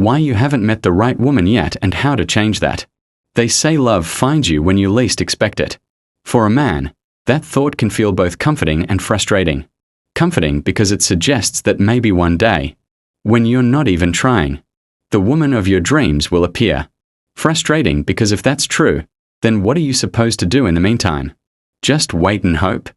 why you haven't met the right woman yet and how to change that. They say love finds you when you least expect it. For a man, that thought can feel both comforting and frustrating. Comforting because it suggests that maybe one day, when you're not even trying, the woman of your dreams will appear. Frustrating because if that's true, then what are you supposed to do in the meantime? Just wait and hope?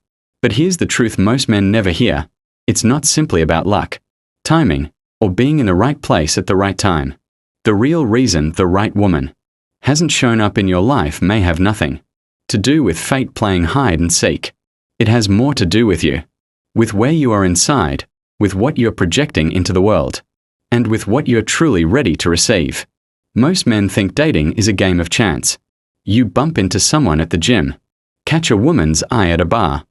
But here's the truth most men never hear. It's not simply about luck, timing, or being in the right place at the right time. The real reason the right woman hasn't shown up in your life may have nothing to do with fate playing hide and seek. It has more to do with you, with where you are inside, with what you're projecting into the world, and with what you're truly ready to receive. Most men think dating is a game of chance. You bump into someone at the gym, catch a woman's eye at a bar,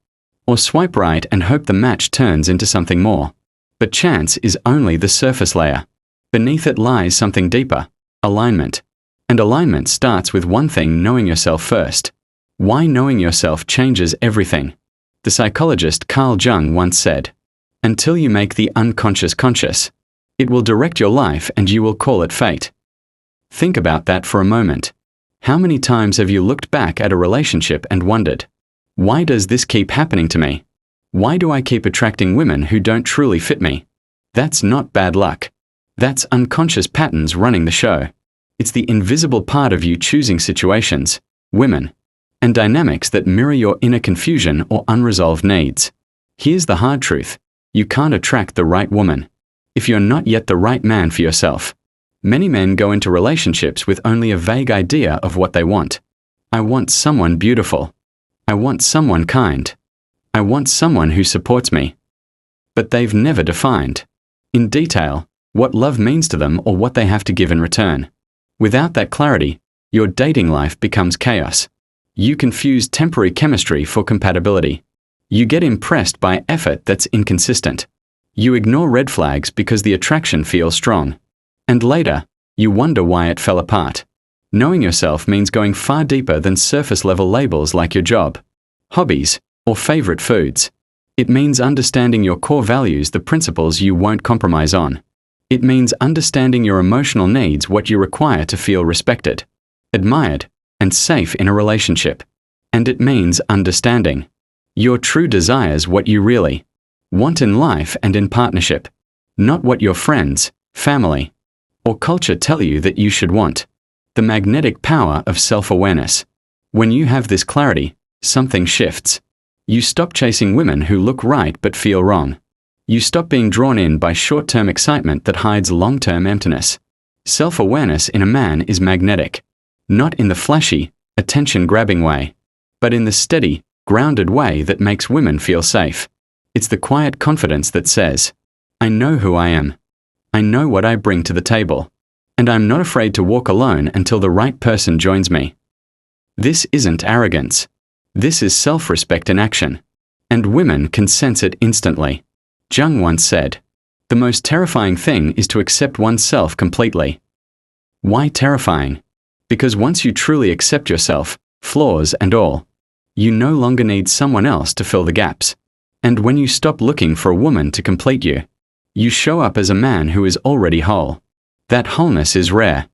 or swipe right and hope the match turns into something more. But chance is only the surface layer. Beneath it lies something deeper, alignment. And alignment starts with one thing: knowing yourself first. Why knowing yourself changes everything. The psychologist Carl Jung once said, "Until you make the unconscious conscious, it will direct your life and you will call it fate." Think about that for a moment. How many times have you looked back at a relationship and wondered, why does this keep happening to me? Why do I keep attracting women who don't truly fit me? That's not bad luck. That's unconscious patterns running the show. It's the invisible part of you choosing situations, women, and dynamics that mirror your inner confusion or unresolved needs. Here's the hard truth. You can't attract the right woman if you're not yet the right man for yourself. Many men go into relationships with only a vague idea of what they want. I want someone beautiful. I want someone kind. I want someone who supports me. But they've never defined, in detail, what love means to them or what they have to give in return. Without that clarity, your dating life becomes chaos. You confuse temporary chemistry for compatibility. You get impressed by effort that's inconsistent. You ignore red flags because the attraction feels strong. And later, you wonder why it fell apart. Knowing yourself means going far deeper than surface-level labels like your job, hobbies, or favorite foods. It means understanding your core values, the principles you won't compromise on. It means understanding your emotional needs, what you require to feel respected, admired, and safe in a relationship. And it means understanding your true desires, what you really want in life and in partnership, not what your friends, family, or culture tell you that you should want. The magnetic power of self-awareness. When you have this clarity, something shifts. You stop chasing women who look right but feel wrong. You stop being drawn in by short-term excitement that hides long-term emptiness. Self-awareness in a man is magnetic, not in the flashy, attention-grabbing way, but in the steady, grounded way that makes women feel safe. It's the quiet confidence that says, I know who I am. I know what I bring to the table. And I'm not afraid to walk alone until the right person joins me. This isn't arrogance. This is self-respect in action. And women can sense it instantly. Jung once said, the most terrifying thing is to accept oneself completely. Why terrifying? Because once you truly accept yourself, flaws and all, you no longer need someone else to fill the gaps. And when you stop looking for a woman to complete you, you show up as a man who is already whole. That wholeness is rare.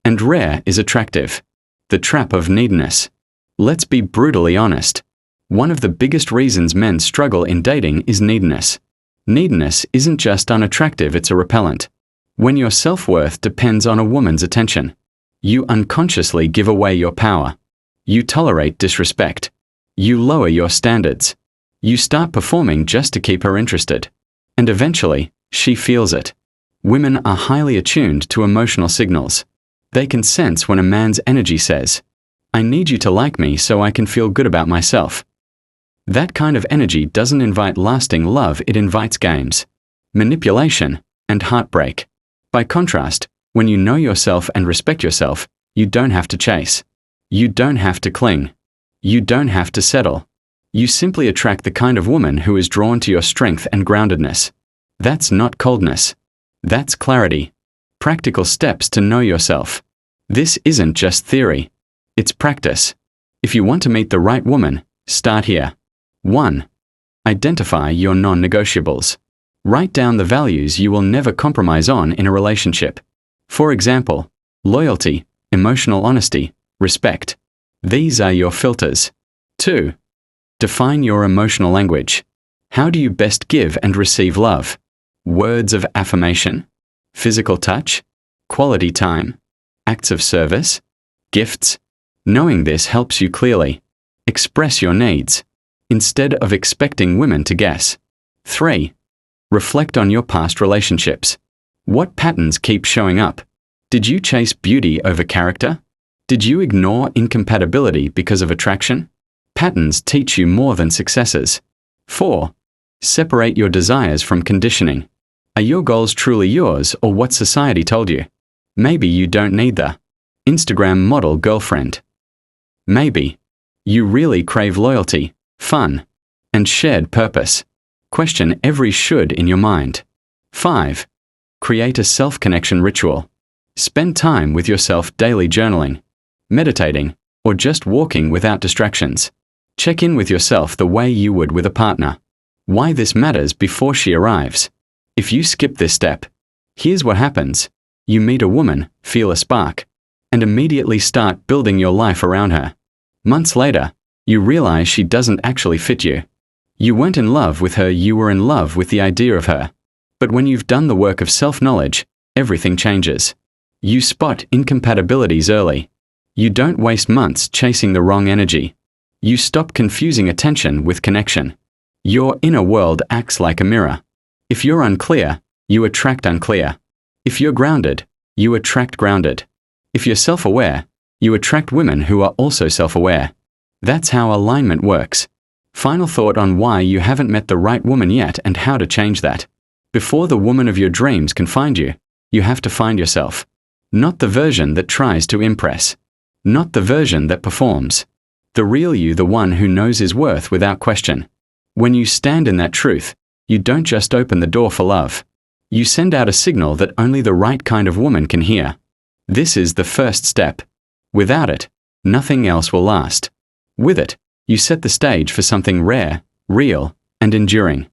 And rare is attractive. The trap of neediness. Let's be brutally honest. One of the biggest reasons men struggle in dating is neediness. Neediness isn't just unattractive, it's a repellent. When your self-worth depends on a woman's attention, you unconsciously give away your power. You tolerate disrespect. You lower your standards. You start performing just to keep her interested. And eventually, she feels it. Women are highly attuned to emotional signals. They can sense when a man's energy says, I need you to like me so I can feel good about myself. That kind of energy doesn't invite lasting love, it invites games, manipulation, and heartbreak. By contrast, when you know yourself and respect yourself, you don't have to chase. You don't have to cling. You don't have to settle. You simply attract the kind of woman who is drawn to your strength and groundedness. That's not coldness. That's clarity. Practical steps to know yourself. This isn't just theory. It's practice. If you want to meet the right woman, start here. 1. Identify your non-negotiables. Write down the values you will never compromise on in a relationship. For example, loyalty, emotional honesty, respect. These are your filters. 2. Define your emotional language. How do you best give and receive love? Words of affirmation? Physical touch? Quality time? Acts of service? Gifts? Knowing this helps you clearly express your needs, instead of expecting women to guess. 3. Reflect on your past relationships. What patterns keep showing up? Did you chase beauty over character? Did you ignore incompatibility because of attraction? Patterns teach you more than successes. 4. Separate your desires from conditioning. Are your goals truly yours or what society told you? Maybe you don't need the Instagram model girlfriend. Maybe you really crave loyalty, fun, and shared purpose. Question every should in your mind. 5. Create a self-connection ritual. Spend time with yourself daily journaling, meditating, or just walking without distractions. Check in with yourself the way you would with a partner. Why this matters before she arrives. If you skip this step, here's what happens. You meet a woman, feel a spark, and immediately start building your life around her. Months later, you realize she doesn't actually fit you. You weren't in love with her, you were in love with the idea of her. But when you've done the work of self-knowledge, everything changes. You spot incompatibilities early. You don't waste months chasing the wrong energy. You stop confusing attention with connection. Your inner world acts like a mirror. If you're unclear, you attract unclear. If you're grounded, you attract grounded. If you're self-aware, you attract women who are also self-aware. That's how alignment works. Final thought on why you haven't met the right woman yet and how to change that. Before the woman of your dreams can find you, you have to find yourself. Not the version that tries to impress. Not the version that performs. The real you, the one who knows his worth without question. When you stand in that truth, you don't just open the door for love. You send out a signal that only the right kind of woman can hear. This is the first step. Without it, nothing else will last. With it, you set the stage for something rare, real, and enduring.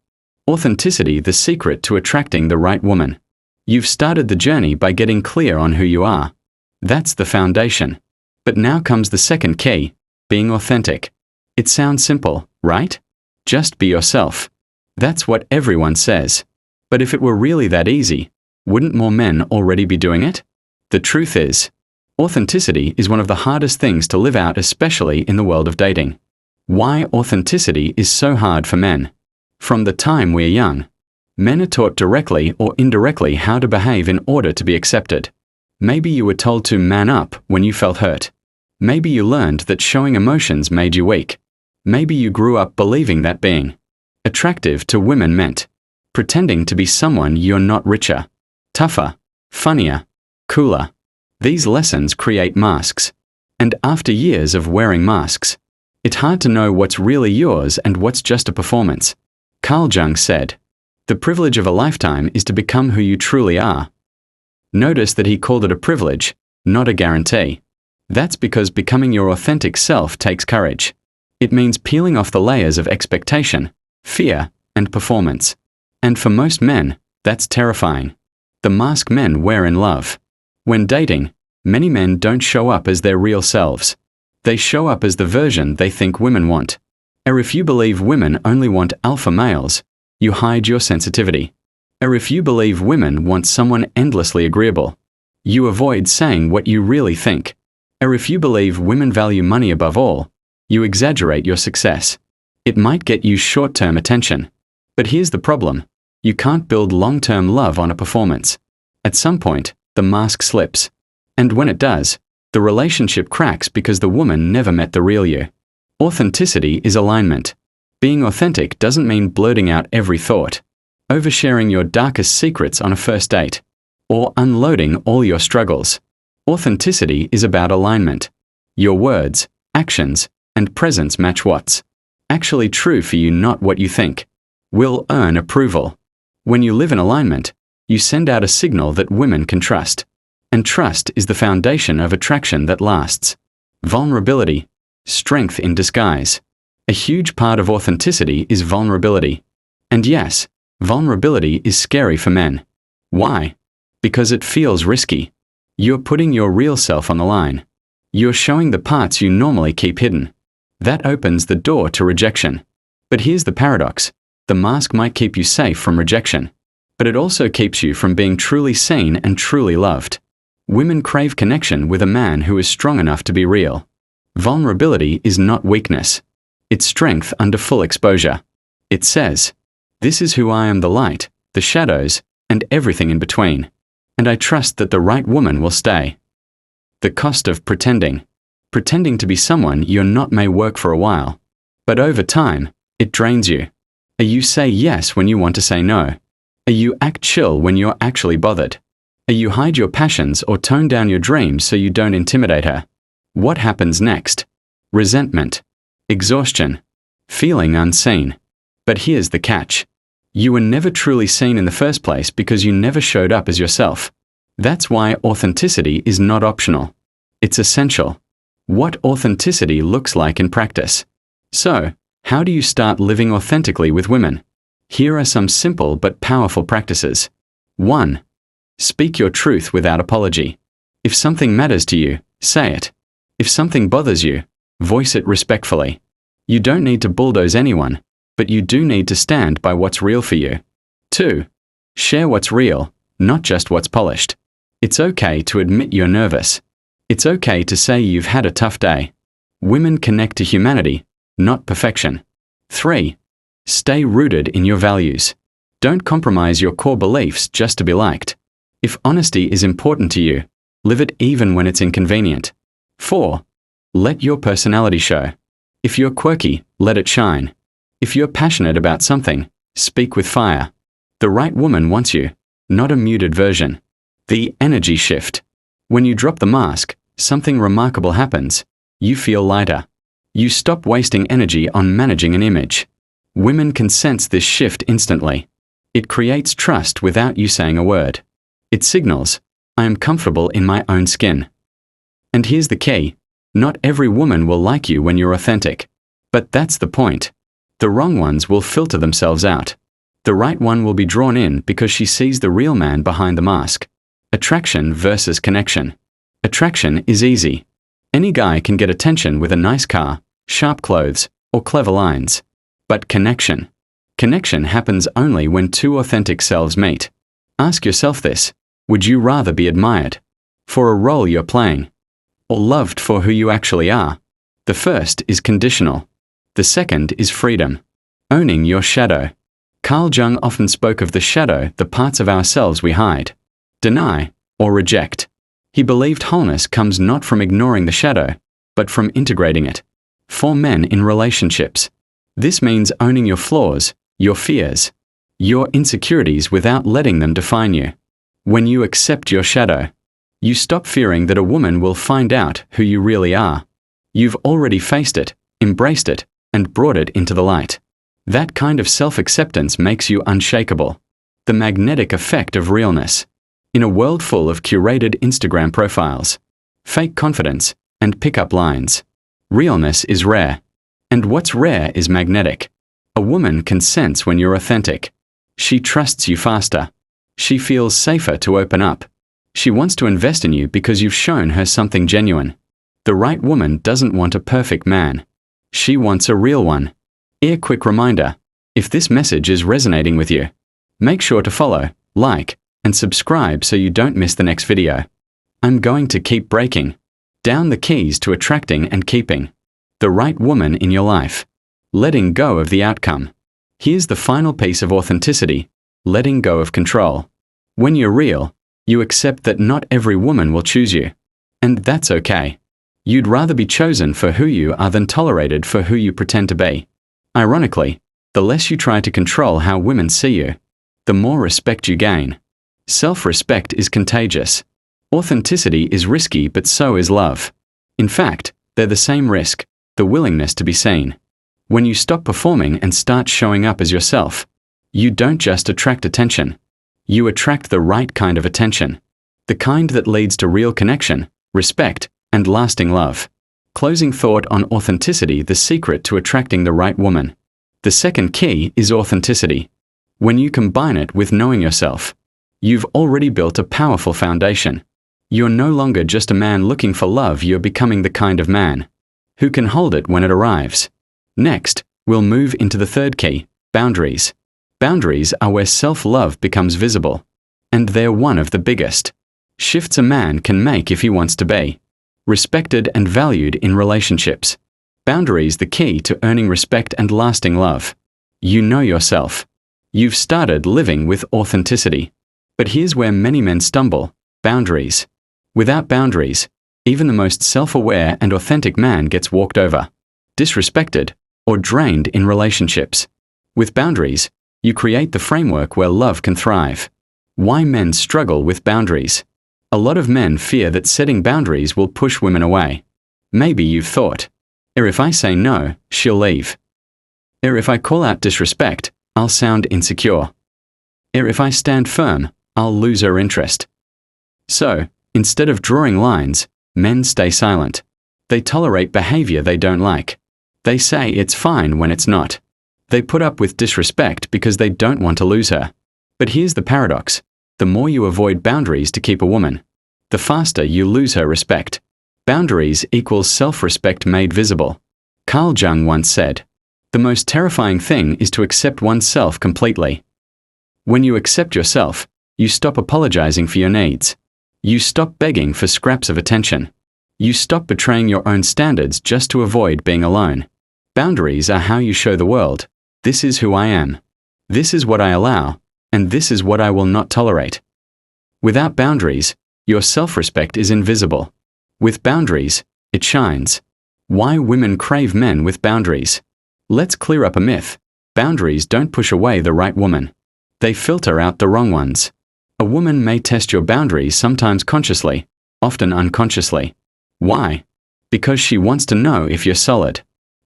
Authenticity, the secret to attracting the right woman. You've started the journey by getting clear on who you are. That's the foundation. But now comes the second key, being authentic. It sounds simple, right? Just be yourself. That's what everyone says. But if it were really that easy, wouldn't more men already be doing it? The truth is, authenticity is one of the hardest things to live out, especially in the world of dating. Why authenticity is so hard for men? From the time we're young, men are taught directly or indirectly how to behave in order to be accepted. Maybe you were told to man up when you felt hurt. Maybe you learned that showing emotions made you weak. Maybe you grew up believing that being attractive to women meant pretending to be someone you're not, richer, tougher, funnier, cooler. These lessons create masks. And after years of wearing masks, it's hard to know what's really yours and what's just a performance. Jung said, "The privilege of a lifetime is to become who you truly are." Notice that he called it a privilege, not a guarantee. That's because becoming your authentic self takes courage. It means peeling off the layers of expectation, fear, and performance. And for most men, that's terrifying. The mask men wear in love. When dating, many men don't show up as their real selves. They show up as the version they think women want. Or if you believe women only want alpha males, you hide your sensitivity. Or if you believe women want someone endlessly agreeable, you avoid saying what you really think. Or if you believe women value money above all, you exaggerate your success. It might get you short-term attention. But here's the problem. You can't build long-term love on a performance. At some point, the mask slips. And when it does, the relationship cracks because the woman never met the real you. Authenticity is alignment. Being authentic doesn't mean blurting out every thought, oversharing your darkest secrets on a first date, or unloading all your struggles. Authenticity is about alignment. Your words, actions, and presence match what's actually true for you, not what you think will earn approval. When you live in alignment, you send out a signal that women can trust. And trust is the foundation of attraction that lasts. Vulnerability, strength in disguise. A huge part of authenticity is vulnerability. And yes, vulnerability is scary for men. Why? Because it feels risky. You're putting your real self on the line. You're showing the parts you normally keep hidden. That opens the door to rejection. But here's the paradox. The mask might keep you safe from rejection, but it also keeps you from being truly seen and truly loved. Women crave connection with a man who is strong enough to be real. Vulnerability is not weakness. It's strength under full exposure. It says, "This is who I am, the light, the shadows, and everything in between. And I trust that the right woman will stay." The cost of pretending. Pretending to be someone you're not may work for a while. But over time, it drains you. You say yes when you want to say no. You act chill when you're actually bothered. You hide your passions or tone down your dreams so you don't intimidate her. What happens next? Resentment. Exhaustion. Feeling unseen. But here's the catch. You were never truly seen in the first place because you never showed up as yourself. That's why authenticity is not optional. It's essential. What authenticity looks like in practice. So, how do you start living authentically with women? Here are some simple but powerful practices. 1. Speak your truth without apology. If something matters to you, say it. If something bothers you, voice it respectfully. You don't need to bulldoze anyone, but you do need to stand by what's real for you. 2. Share what's real, not just what's polished. It's okay to admit you're nervous. It's okay to say you've had a tough day. Women connect to humanity, not perfection. 3. Stay rooted in your values. Don't compromise your core beliefs just to be liked. If honesty is important to you, live it even when it's inconvenient. 4. Let your personality show. If you're quirky, let it shine. If you're passionate about something, speak with fire. The right woman wants you, not a muted version. The energy shift. When you drop the mask, something remarkable happens. You feel lighter. You stop wasting energy on managing an image. Women can sense this shift instantly. It creates trust without you saying a word. It signals, I am comfortable in my own skin. And here's the key. Not every woman will like you when you're authentic. But that's the point. The wrong ones will filter themselves out. The right one will be drawn in because she sees the real man behind the mask. Attraction versus connection. Attraction is easy. Any guy can get attention with a nice car, sharp clothes, or clever lines. But connection. Connection happens only when two authentic selves meet. Ask yourself this. Would you rather be admired for a role you're playing, or loved for who you actually are? The first is conditional. The second is freedom. Owning your shadow. Carl Jung often spoke of the shadow, the parts of ourselves we hide, deny, or reject. He believed wholeness comes not from ignoring the shadow, but from integrating it. For men in relationships, this means owning your flaws, your fears, your insecurities without letting them define you. When you accept your shadow, you stop fearing that a woman will find out who you really are. You've already faced it, embraced it, and brought it into the light. That kind of self-acceptance makes you unshakable. The magnetic effect of realness. In a world full of curated Instagram profiles, fake confidence, and pick-up lines, realness is rare. And what's rare is magnetic. A woman can sense when you're authentic. She trusts you faster. She feels safer to open up. She wants to invest in you because you've shown her something genuine. The right woman doesn't want a perfect man. She wants a real one. Here, quick reminder, if this message is resonating with you, make sure to follow, like, and subscribe so you don't miss the next video. I'm going to keep breaking down the keys to attracting and keeping the right woman in your life. Letting go of the outcome. Here's the final piece of authenticity, letting go of control. When you're real, you accept that not every woman will choose you. And that's okay. You'd rather be chosen for who you are than tolerated for who you pretend to be. Ironically, the less you try to control how women see you, the more respect you gain. Self-respect is contagious. Authenticity is risky, but so is love. In fact, they're the same risk, the willingness to be seen. When you stop performing and start showing up as yourself, you don't just attract attention. You attract the right kind of attention. The kind that leads to real connection, respect, and lasting love. Closing thought on authenticity, the secret to attracting the right woman. The second key is authenticity. When you combine it with knowing yourself, you've already built a powerful foundation. You're no longer just a man looking for love, you're becoming the kind of man who can hold it when it arrives. Next, we'll move into the third key, boundaries. Boundaries are where self-love becomes visible, and they're one of the biggest shifts a man can make if he wants to be respected and valued in relationships. Boundaries the key to earning respect and lasting love. You know yourself. You've started living with authenticity. But here's where many men stumble: boundaries. Without boundaries, even the most self-aware and authentic man gets walked over, disrespected, or drained in relationships. With boundaries, you create the framework where love can thrive. Why men struggle with boundaries. A lot of men fear that setting boundaries will push women away. Maybe you've thought, if I say no, she'll leave. If I call out disrespect, I'll sound insecure. If I stand firm, I'll lose her interest. So, instead of drawing lines, men stay silent. They tolerate behavior they don't like. They say it's fine when it's not. They put up with disrespect because they don't want to lose her. But here's the paradox. The more you avoid boundaries to keep a woman, the faster you lose her respect. Boundaries equals self-respect made visible. Carl Jung once said, "The most terrifying thing is to accept oneself completely." When you accept yourself, you stop apologizing for your needs. You stop begging for scraps of attention. You stop betraying your own standards just to avoid being alone. Boundaries are how you show the world, this is who I am. This is what I allow, and this is what I will not tolerate. Without boundaries, your self-respect is invisible. With boundaries, it shines. Why women crave men with boundaries. Let's clear up a myth. Boundaries don't push away the right woman. They filter out the wrong ones. A woman may test your boundaries sometimes consciously, often unconsciously. Why? Because she wants to know if you're solid.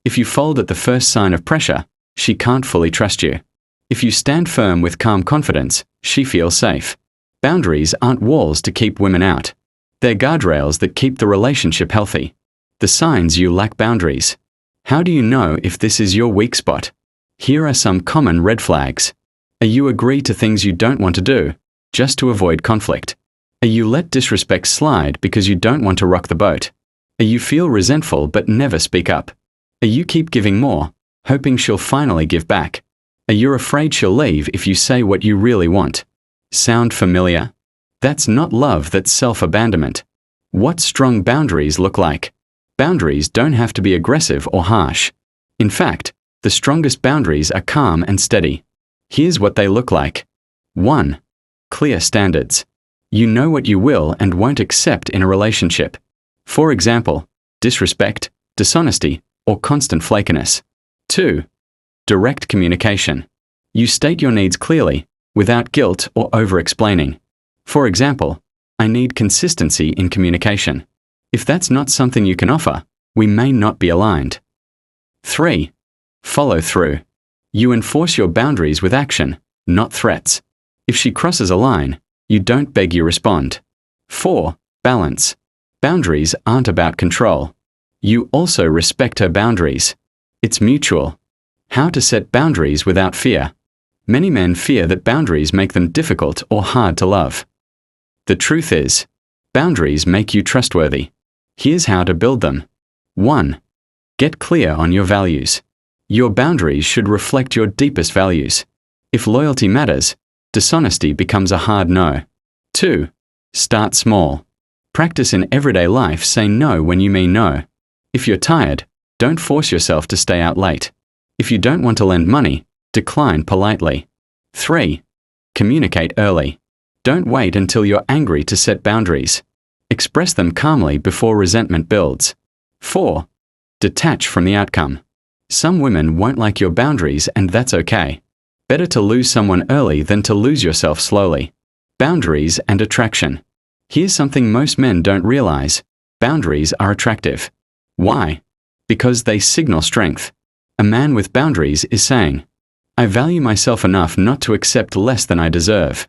If you fold at the first sign of pressure, she can't fully trust you. If you stand firm with calm confidence, she feels safe. Boundaries aren't walls to keep women out. They're guardrails that keep the relationship healthy. The signs you lack boundaries. How do you know if this is your weak spot? Here are some common red flags. You agree to things you don't want to do, just to avoid conflict. You let disrespect slide because you don't want to rock the boat. You feel resentful but never speak up. You keep giving more, hoping she'll finally give back. You're afraid she'll leave if you say what you really want. Sound familiar? That's not love, that's self-abandonment. What strong boundaries look like? Boundaries don't have to be aggressive or harsh. In fact, the strongest boundaries are calm and steady. Here's what they look like. 1. Clear standards. You know what you will and won't accept in a relationship. For example, disrespect, dishonesty, or constant flakiness. 2. Direct communication. You state your needs clearly, without guilt or over-explaining. For example, I need consistency in communication. If that's not something you can offer, we may not be aligned. 3. Follow through. You enforce your boundaries with action, not threats. If she crosses a line, you don't beg, you respond. 4. Balance. Boundaries aren't about control. You also respect her boundaries. It's mutual. How to set boundaries without fear. Many men fear that boundaries make them difficult or hard to love. The truth is, boundaries make you trustworthy. Here's how to build them. 1. Get clear on your values. Your boundaries should reflect your deepest values. If loyalty matters, dishonesty becomes a hard no. 2. Start small. Practice in everyday life, say no when you mean no. If you're tired, don't force yourself to stay out late. If you don't want to lend money, decline politely. 3. Communicate early. Don't wait until you're angry to set boundaries. Express them calmly before resentment builds. 4. Detach from the outcome. Some women won't like your boundaries, and that's okay. Better to lose someone early than to lose yourself slowly. Boundaries and attraction. Here's something most men don't realize. Boundaries are attractive. Why? Because they signal strength. A man with boundaries is saying, I value myself enough not to accept less than I deserve.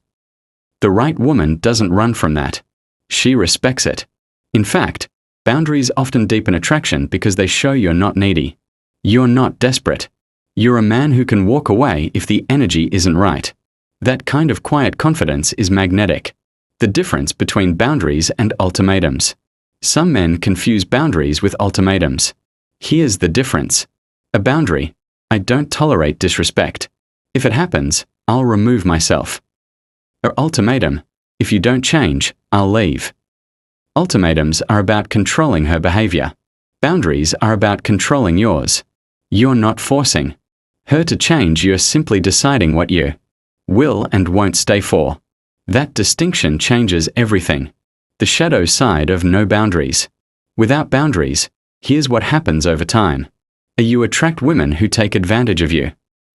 The right woman doesn't run from that. She respects it. In fact, boundaries often deepen attraction because they show you're not needy. You're not desperate. You're a man who can walk away if the energy isn't right. That kind of quiet confidence is magnetic. The difference between boundaries and ultimatums. Some men confuse boundaries with ultimatums. Here's the difference. A boundary: I don't tolerate disrespect. If it happens, I'll remove myself. An ultimatum: if you don't change, I'll leave. Ultimatums are about controlling her behavior. Boundaries are about controlling yours. You're not forcing her to change, you're simply deciding what you will and won't stay for. That distinction changes everything. The shadow side of no boundaries. Without boundaries, here's what happens over time. You attract women who take advantage of you.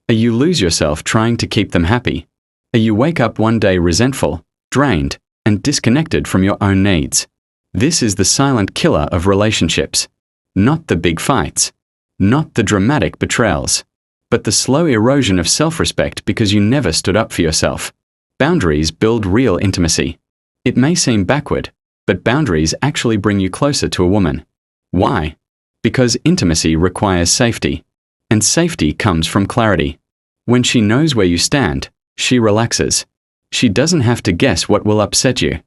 You lose yourself trying to keep them happy. You wake up one day resentful, drained, and disconnected from your own needs. This is the silent killer of relationships. Not the big fights. Not the dramatic betrayals. But the slow erosion of self-respect because you never stood up for yourself. Boundaries build real intimacy. It may seem backward, but boundaries actually bring you closer to a woman. Why? Because intimacy requires safety. And safety comes from clarity. When she knows where you stand, she relaxes. She doesn't have to guess what will upset you.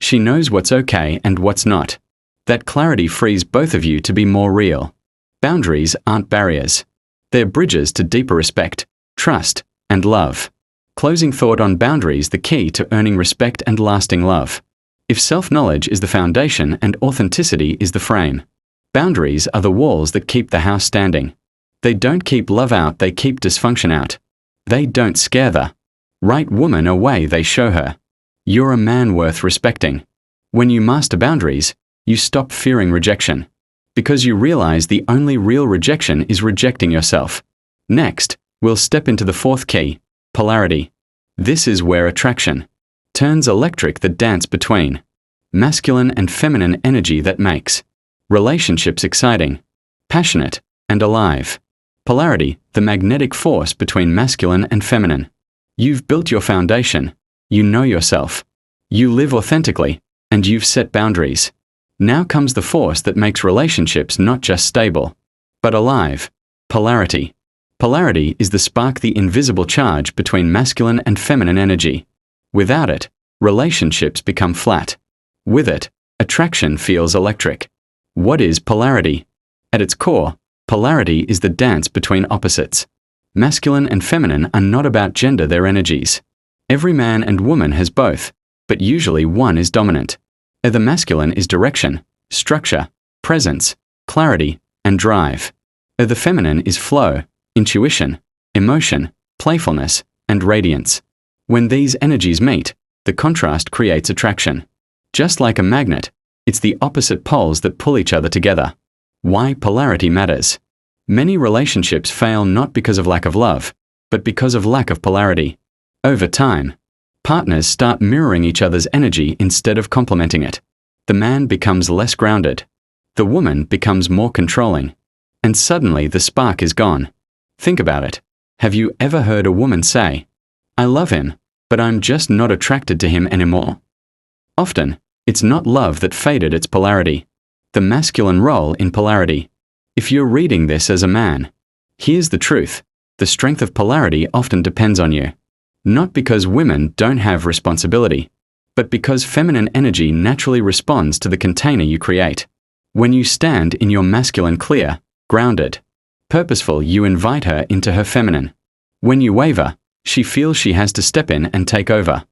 She knows what's okay and what's not. That clarity frees both of you to be more real. Boundaries aren't barriers. They're bridges to deeper respect, trust, and love. Closing thought on boundaries: the key to earning respect and lasting love. If self-knowledge is the foundation and authenticity is the frame, boundaries are the walls that keep the house standing. They don't keep love out, they keep dysfunction out. They don't scare the right woman away, they show her you're a man worth respecting. When you master boundaries, you stop fearing rejection. Because you realize the only real rejection is rejecting yourself. Next, we'll step into the fourth key: polarity. This is where attraction turns electric, the dance between masculine and feminine energy that makes relationships exciting, passionate, and alive. Polarity, the magnetic force between masculine and feminine. You've built your foundation, you know yourself, you live authentically, and you've set boundaries. Now comes the force that makes relationships not just stable, but alive: polarity. Polarity is the spark, the invisible charge between masculine and feminine energy. Without it, relationships become flat. With it, attraction feels electric. What is polarity? At its core, polarity is the dance between opposites. Masculine and feminine are not about gender, they're energies. Every man and woman has both, but usually one is dominant. The masculine is direction, structure, presence, clarity, and drive. The feminine is flow, intuition, emotion, playfulness, and radiance. When these energies meet, the contrast creates attraction. Just like a magnet, it's the opposite poles that pull each other together. Why polarity matters. Many relationships fail not because of lack of love, but because of lack of polarity. Over time, partners start mirroring each other's energy instead of complementing it. The man becomes less grounded. The woman becomes more controlling. And suddenly the spark is gone. Think about it. Have you ever heard a woman say, "I love him, but I'm just not attracted to him anymore"? Often, it's not love that faded, it's polarity. The masculine role in polarity. If you're reading this as a man, here's the truth. The strength of polarity often depends on you. Not because women don't have responsibility, but because feminine energy naturally responds to the container you create. When you stand in your masculine clear, grounded, purposeful, you invite her into her feminine. When you waver, she feels she has to step in and take over,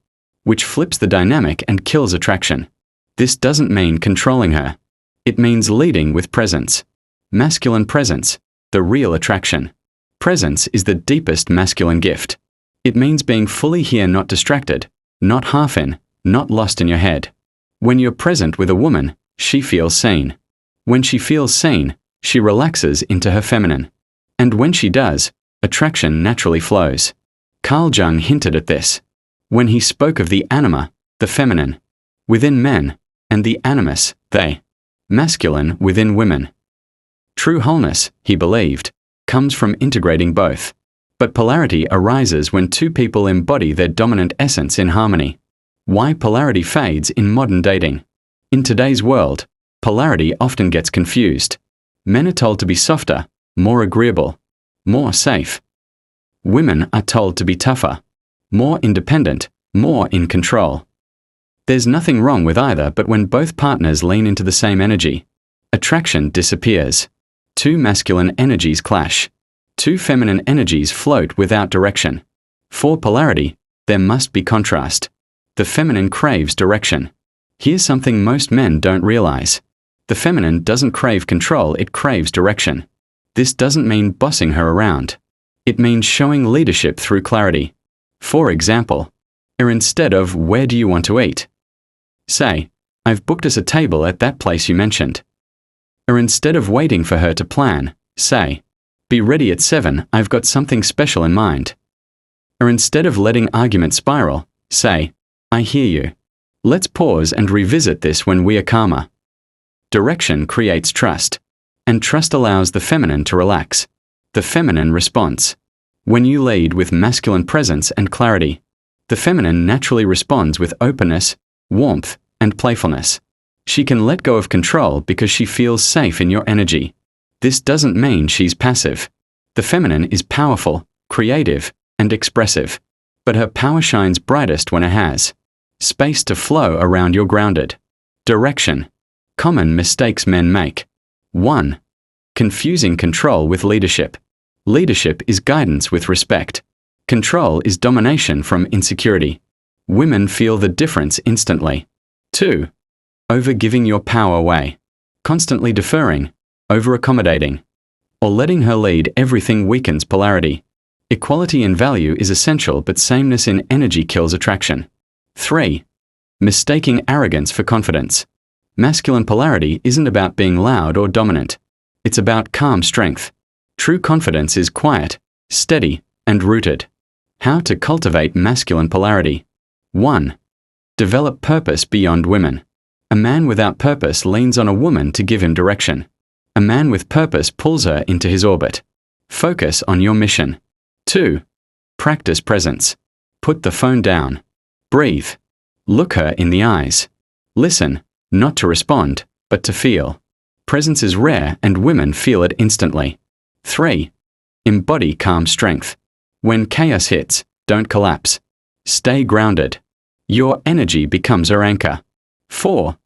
which flips the dynamic and kills attraction. This doesn't mean controlling her. It means leading with presence. Masculine presence, the real attraction. Presence is the deepest masculine gift. It means being fully here, not distracted, not half in, not lost in your head. When you're present with a woman, she feels seen. When she feels seen, she relaxes into her feminine. And when she does, attraction naturally flows. Carl Jung hinted at this when he spoke of the anima, the feminine, within men, and the animus, they, masculine, within women. True wholeness, he believed, comes from integrating both. But polarity arises when two people embody their dominant essence in harmony. Why polarity fades in modern dating. In today's world, polarity often gets confused. Men are told to be softer, more agreeable, more safe. Women are told to be tougher, more independent, more in control. There's nothing wrong with either, but when both partners lean into the same energy, attraction disappears. Two masculine energies clash. Two feminine energies float without direction. For polarity, there must be contrast. The feminine craves direction. Here's something most men don't realize. The feminine doesn't crave control, it craves direction. This doesn't mean bossing her around. It means showing leadership through clarity. For example, instead of "Where do you want to eat?" say, "I've booked us a table at that place you mentioned." Or instead of waiting for her to plan, say, "Be ready at 7, I've got something special in mind." Or instead of letting arguments spiral, say, "I hear you. Let's pause and revisit this when we are calmer." Direction creates trust, and trust allows the feminine to relax. The feminine response. When you lead with masculine presence and clarity, the feminine naturally responds with openness, warmth, and playfulness. She can let go of control because she feels safe in your energy. This doesn't mean she's passive. The feminine is powerful, creative, and expressive, but her power shines brightest when it has space to flow around your grounded. Direction. Common mistakes men make. 1. Confusing control with leadership. Leadership is guidance with respect. Control is domination from insecurity. Women feel the difference instantly. 2. Over-giving your power away. Constantly deferring, over-accommodating, or letting her lead everything weakens polarity. Equality in value is essential, but sameness in energy kills attraction. 3. Mistaking arrogance for confidence. Masculine polarity isn't about being loud or dominant. It's about calm strength. True confidence is quiet, steady, and rooted. How to cultivate masculine polarity. 1. Develop purpose beyond women. A man without purpose leans on a woman to give him direction. A man with purpose pulls her into his orbit. Focus on your mission. 2. Practice presence. Put the phone down. Breathe. Look her in the eyes. Listen, not to respond, but to feel. Presence is rare and women feel it instantly. 3. Embody calm strength. When chaos hits, don't collapse. Stay grounded. Your energy becomes her anchor. 4.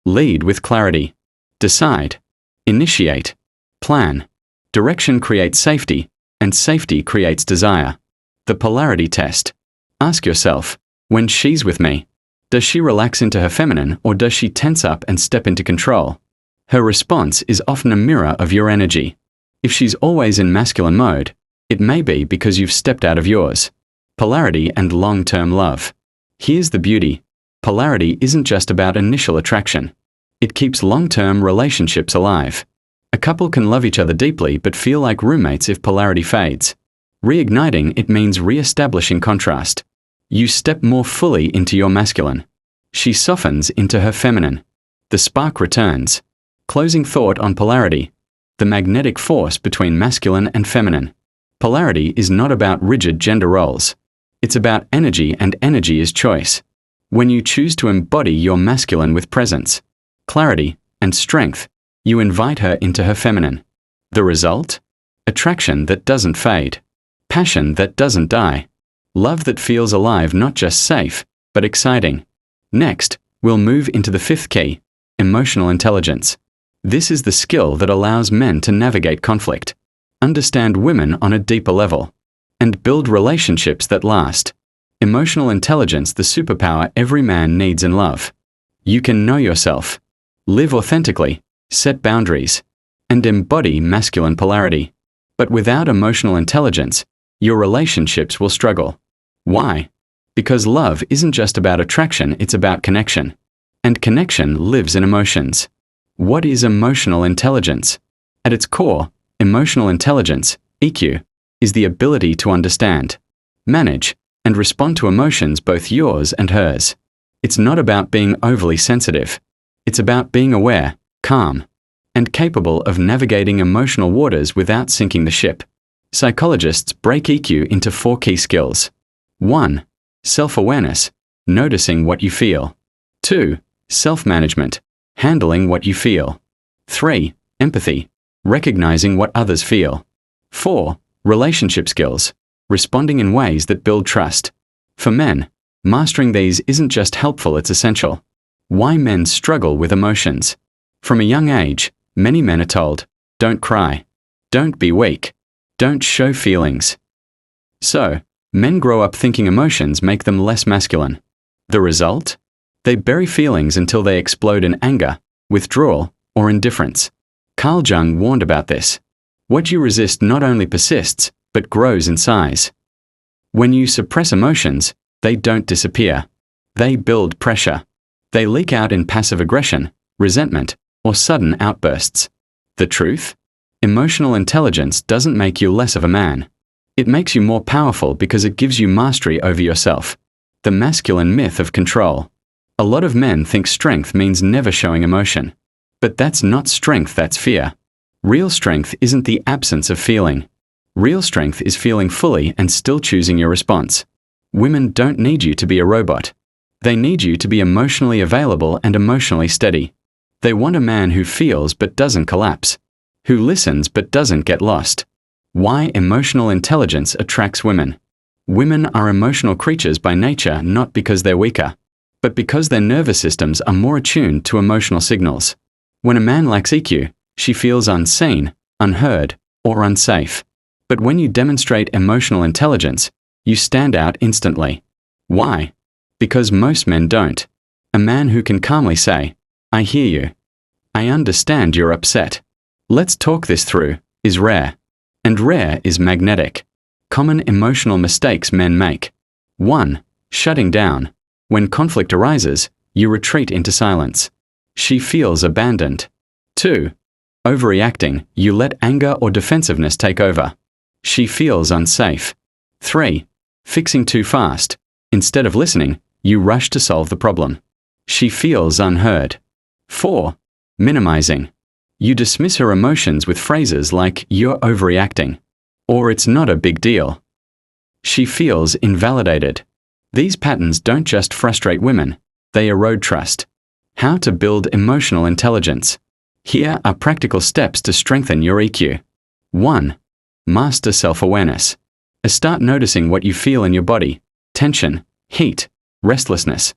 Lead with clarity. Decide. Initiate. Plan. Direction creates safety, and safety creates desire. The polarity test. Ask yourself, when she's with me, does she relax into her feminine or does she tense up and step into control? Her response is often a mirror of your energy. If she's always in masculine mode, it may be because you've stepped out of yours. Polarity and long-term love. Here's the beauty. Polarity isn't just about initial attraction. It keeps long-term relationships alive. A couple can love each other deeply but feel like roommates if polarity fades. Reigniting it means re-establishing contrast. You step more fully into your masculine. She softens into her feminine. The spark returns. Closing thought on polarity. The magnetic force between masculine and feminine. Polarity is not about rigid gender roles. It's about energy, and energy is choice. When you choose to embody your masculine with presence, clarity, and strength, you invite her into her feminine. The result? Attraction that doesn't fade. Passion that doesn't die. Love that feels alive, not just safe, but exciting. Next, we'll move into the 5th key, emotional intelligence. This is the skill that allows men to navigate conflict, understand women on a deeper level, and build relationships that last. Emotional intelligence, the superpower every man needs in love. You can know yourself, live authentically, set boundaries, and embody masculine polarity. But without emotional intelligence, your relationships will struggle. Why? Because love isn't just about attraction, it's about connection. And connection lives in emotions. What is emotional intelligence? At its core, emotional intelligence, EQ, is the ability to understand, manage, and respond to emotions, both yours and hers. It's not about being overly sensitive. It's about being aware, calm, and capable of navigating emotional waters without sinking the ship. Psychologists break EQ into 4 key skills. 1. Self-awareness, noticing what you feel. 2. Self-management, handling what you feel. 3. Empathy, recognizing what others feel. 4. Relationship skills, responding in ways that build trust. For men, Mastering these isn't just helpful, it's essential. Why men struggle with emotions. From a young age, many men are told, don't cry, don't be weak, don't show feelings. So, men grow up thinking emotions make them less masculine. The result? They bury feelings until they explode in anger, withdrawal, or indifference. Carl Jung warned about this. What you resist not only persists, but grows in size. When you suppress emotions, they don't disappear. They build pressure. They leak out in passive aggression, resentment, or sudden outbursts. The truth? Emotional intelligence doesn't make you less of a man. It makes you more powerful because it gives you mastery over yourself. The masculine myth of control. A lot of men think strength means never showing emotion. But that's not strength, that's fear. Real strength isn't the absence of feeling. Real strength is feeling fully and still choosing your response. Women don't need you to be a robot. They need you to be emotionally available and emotionally steady. They want a man who feels but doesn't collapse, who listens but doesn't get lost. Why emotional intelligence attracts women. Women are emotional creatures by nature, not because they're weaker, but because their nervous systems are more attuned to emotional signals. When a man lacks EQ, she feels unseen, unheard, or unsafe. But when you demonstrate emotional intelligence, you stand out instantly. Why? Because most men don't. A man who can calmly say, I hear you. I understand you're upset. Let's talk this through, is rare. And rare is magnetic. Common emotional mistakes men make. 1. Shutting down. When conflict arises, you retreat into silence. She feels abandoned. 2. Overreacting. You let anger or defensiveness take over. She feels unsafe. 3. Fixing too fast. Instead of listening, you rush to solve the problem. She feels unheard. 4. Minimizing. You dismiss her emotions with phrases like, you're overreacting, or it's not a big deal. She feels invalidated. These patterns don't just frustrate women, they erode trust. How to build emotional intelligence. Here are practical steps to strengthen your EQ. 1. Master self-awareness. Start noticing what you feel in your body: tension, heat, restlessness.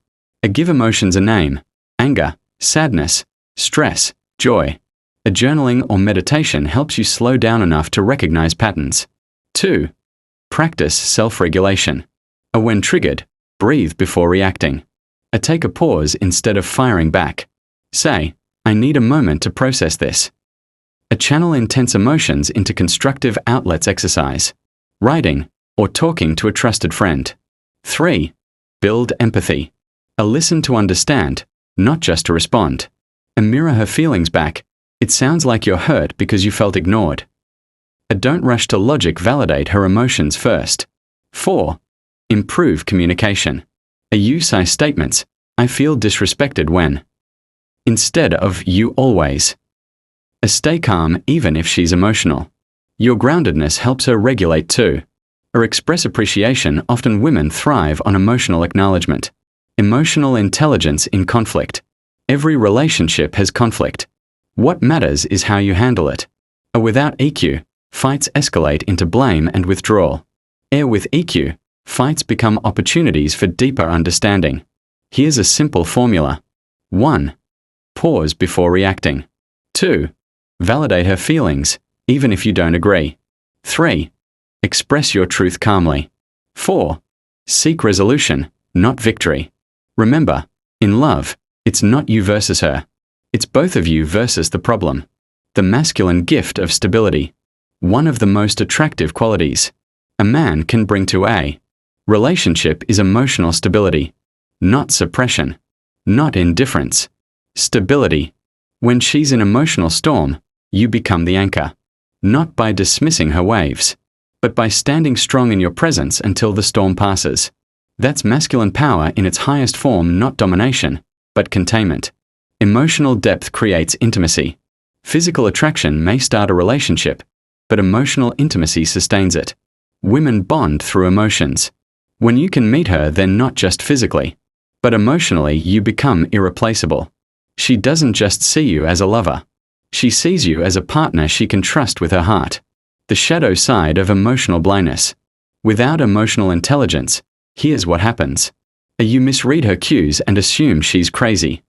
Give emotions a name: anger, sadness, stress, joy. A journaling or meditation helps you slow down enough to recognize patterns. 2. Practice self-regulation. When triggered, breathe before reacting. Take a pause instead of firing back. Say, I need a moment to process this. Channel intense emotions into constructive outlets exercise. Writing, or talking to a trusted friend. 3. Build empathy. Listen to understand, not just to respond. Mirror her feelings back. It sounds like you're hurt because you felt ignored. Don't rush to logic, validate her emotions first. 4. Improve communication. Use I statements, I feel disrespected when, instead of you always. Stay calm even if she's emotional. Your groundedness helps her regulate too. Or express appreciation. Often women thrive on emotional acknowledgement. Emotional intelligence in conflict. Every relationship has conflict. What matters is how you handle it. Without EQ, fights escalate into blame and withdrawal. With EQ, fights become opportunities for deeper understanding. Here's a simple formula. 1. Pause before reacting. 2. Validate her feelings, even if you don't agree. 3. Express your truth calmly. 4. Seek resolution, not victory. Remember, in love, it's not you versus her. It's both of you versus the problem. The masculine gift of stability. One of the most attractive qualities a man can bring to a relationship is emotional stability. Not suppression. Not indifference. Stability. When she's in emotional storm, you become the anchor. Not by dismissing her waves, but by standing strong in your presence until the storm passes. That's masculine power in its highest form, not domination, but containment. Emotional depth creates intimacy. Physical attraction may start a relationship, but emotional intimacy sustains it. Women bond through emotions. When you can meet her, then not just physically, but emotionally, you become irreplaceable. She doesn't just see you as a lover. She sees you as a partner she can trust with her heart. The shadow side of emotional blindness. Without emotional intelligence, here's what happens. A you misread her cues and assume she's crazy.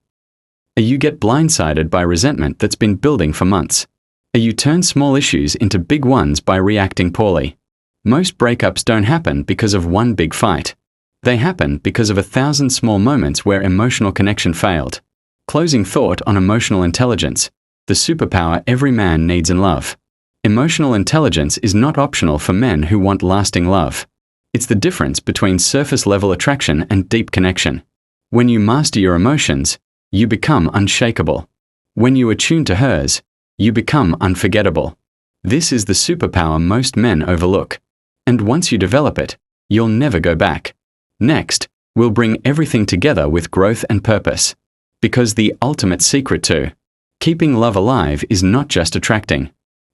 A you get blindsided by resentment that's been building for months. A you turn small issues into big ones by reacting poorly. Most breakups don't happen because of one big fight. They happen because of 1,000 small moments where emotional connection failed. Closing thought on emotional intelligence, the superpower every man needs in love. Emotional intelligence is not optional for men who want lasting love. It's the difference between surface-level attraction and deep connection. When you master your emotions, you become unshakable. When you attune to hers, you become unforgettable. This is the superpower most men overlook. And once you develop it, you'll never go back. Next, we'll bring everything together with growth and purpose. Because the ultimate secret to keeping love alive is not just attracting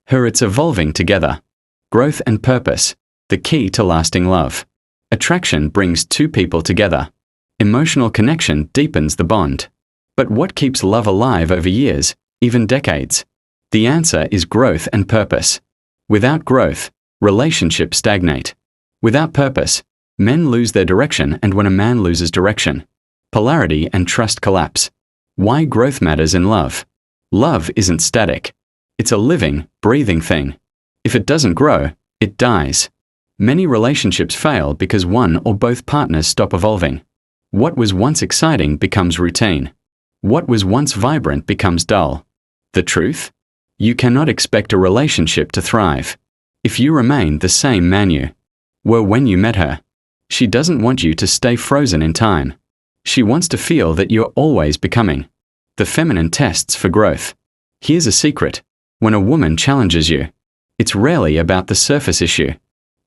her, it's evolving together. Growth and purpose, the key to lasting love. Attraction brings two people together. Emotional connection deepens the bond. But what keeps love alive over years, even decades? The answer is growth and purpose. Without growth, relationships stagnate. Without purpose, men lose their direction, and when a man loses direction, polarity and trust collapse. Why growth matters in love. Love isn't static. It's a living, breathing thing. If it doesn't grow, it dies. Many relationships fail because one or both partners stop evolving. What was once exciting becomes routine. What was once vibrant becomes dull. The truth? You cannot expect a relationship to thrive if you remain the same man you were when you met her. She doesn't want you to stay frozen in time. She wants to feel that you're always becoming. The feminine tests for growth. Here's a secret. When a woman challenges you, it's rarely about the surface issue.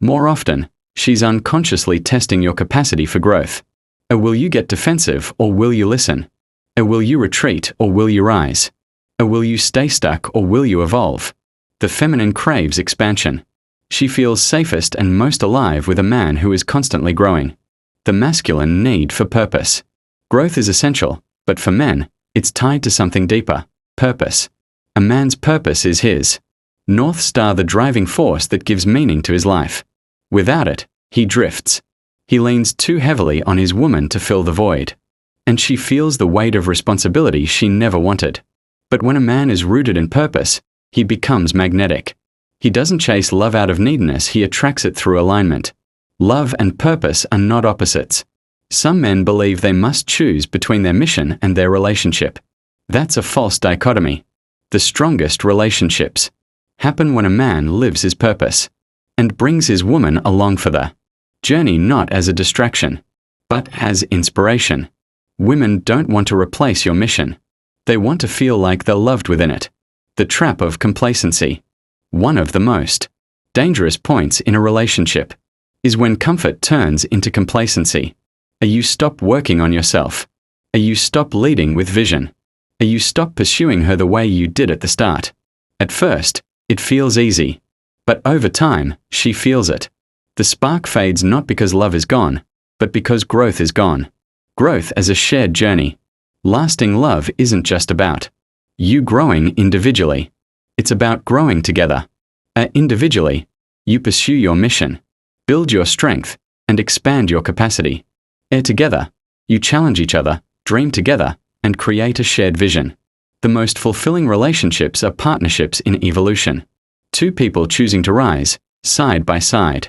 More often, she's unconsciously testing your capacity for growth. Will you get defensive or will you listen? Will you retreat or will you rise? Will you stay stuck or will you evolve? The feminine craves expansion. She feels safest and most alive with a man who is constantly growing. The masculine need for purpose. Growth is essential, but for men, it's tied to something deeper: purpose. A man's purpose is his North Star, the driving force that gives meaning to his life. Without it, he drifts. He leans too heavily on his woman to fill the void. And she feels the weight of responsibility she never wanted. But when a man is rooted in purpose, he becomes magnetic. He doesn't chase love out of neediness, he attracts it through alignment. Love and purpose are not opposites. Some men believe they must choose between their mission and their relationship. That's a false dichotomy. The strongest relationships happen when a man lives his purpose and brings his woman along for the journey, not as a distraction, but as inspiration. Women don't want to replace your mission. They want to feel like they're loved within it. The trap of complacency. One of the most dangerous points in a relationship is when comfort turns into complacency. You stop working on yourself. You stop leading with vision. You stop pursuing her the way you did at the start. At first, it feels easy. But over time, she feels it. The spark fades not because love is gone, but because growth is gone. Growth as a shared journey. Lasting love isn't just about you growing individually. It's about growing together. Individually, you pursue your mission, build your strength, and expand your capacity. Together, you challenge each other, dream together, and create a shared vision. The most fulfilling relationships are partnerships in evolution. Two people choosing to rise, side by side.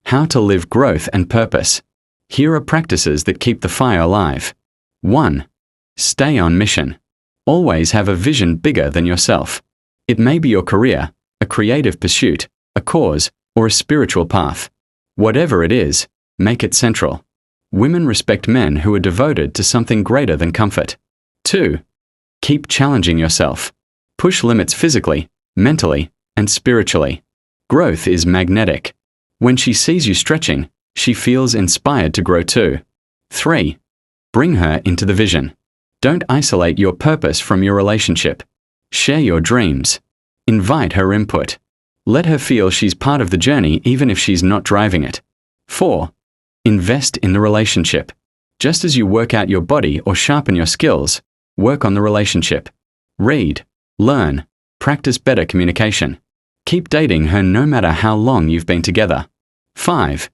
How to live growth and purpose. Here are practices that keep the fire alive. 1. Stay on mission. Always have a vision bigger than yourself. It may be your career, a creative pursuit, a cause, or a spiritual path. Whatever it is, make it central. Women respect men who are devoted to something greater than comfort. 2. Keep challenging yourself. Push limits physically, mentally, and spiritually. Growth is magnetic. When she sees you stretching, she feels inspired to grow too. 3. Bring her into the vision. Don't isolate your purpose from your relationship. Share your dreams. Invite her input. Let her feel she's part of the journey even if she's not driving it. 4. Invest in the relationship. Just as you work out your body or sharpen your skills, work on the relationship. Read, learn, practice better communication. Keep dating her no matter how long you've been together. 5.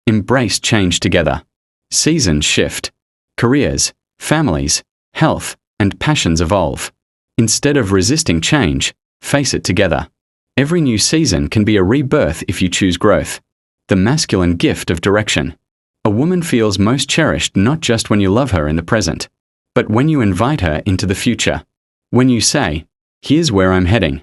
Embrace change together. Seasons shift, Careers, families, health, and passions evolve. Instead of resisting change, face it together. Every new season can be a rebirth if you choose growth. The masculine gift of direction. A woman feels most cherished not just when you love her in the present, but when you invite her into the future. When you say, "Here's where I'm heading,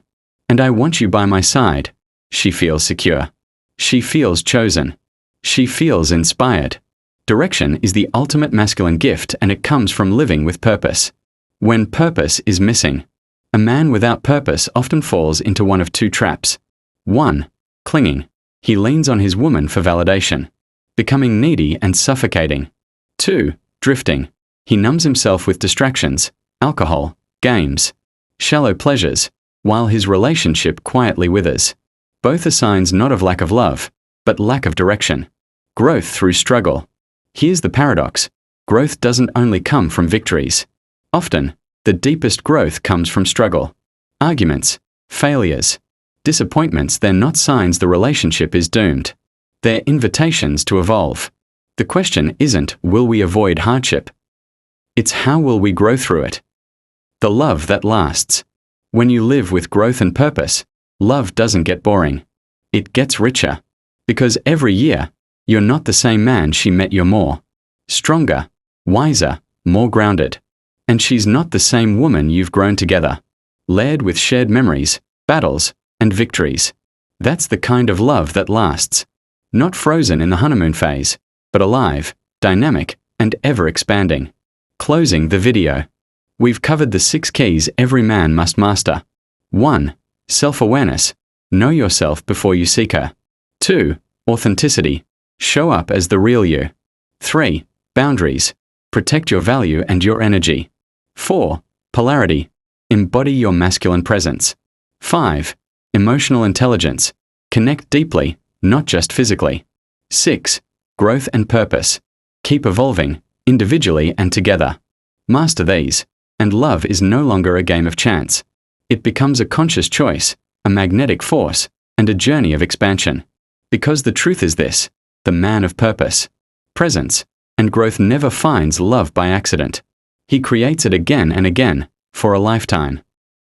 and I want you by my side," she feels secure. She feels chosen. She feels inspired. Direction is the ultimate masculine gift, and it comes from living with purpose. When purpose is missing, a man without purpose often falls into one of two traps. 1. Clinging. He leans on his woman for validation, becoming needy and suffocating. 2. Drifting. He numbs himself with distractions, alcohol, games, shallow pleasures, while his relationship quietly withers. Both are signs not of lack of love, but lack of direction. Growth through struggle. Here's the paradox. Growth doesn't only come from victories. Often, the deepest growth comes from struggle. Arguments, failures, disappointments, they're not signs the relationship is doomed. They're invitations to evolve. The question isn't, will we avoid hardship? It's how will we grow through it? The love that lasts. When you live with growth and purpose, love doesn't get boring. It gets richer. Because every year, you're not the same man she met, you're more stronger, wiser, more grounded. And she's not the same woman you've grown together, layered with shared memories, battles, and victories. That's the kind of love that lasts. Not frozen in the honeymoon phase, but alive, dynamic, and ever-expanding. Closing the video. We've covered the 6 keys every man must master. 1. Self-awareness. Know yourself before you seek her. 2. Authenticity. Show up as the real you. 3. Boundaries. Protect your value and your energy. 4. Polarity. Embody your masculine presence. 5. Emotional intelligence. Connect deeply, not just physically. 6. Growth and purpose. Keep evolving, individually and together. Master these, and love is no longer a game of chance. It becomes a conscious choice, a magnetic force, and a journey of expansion. Because the truth is this: the man of purpose, presence, and growth never finds love by accident. He creates it again and again, for a lifetime.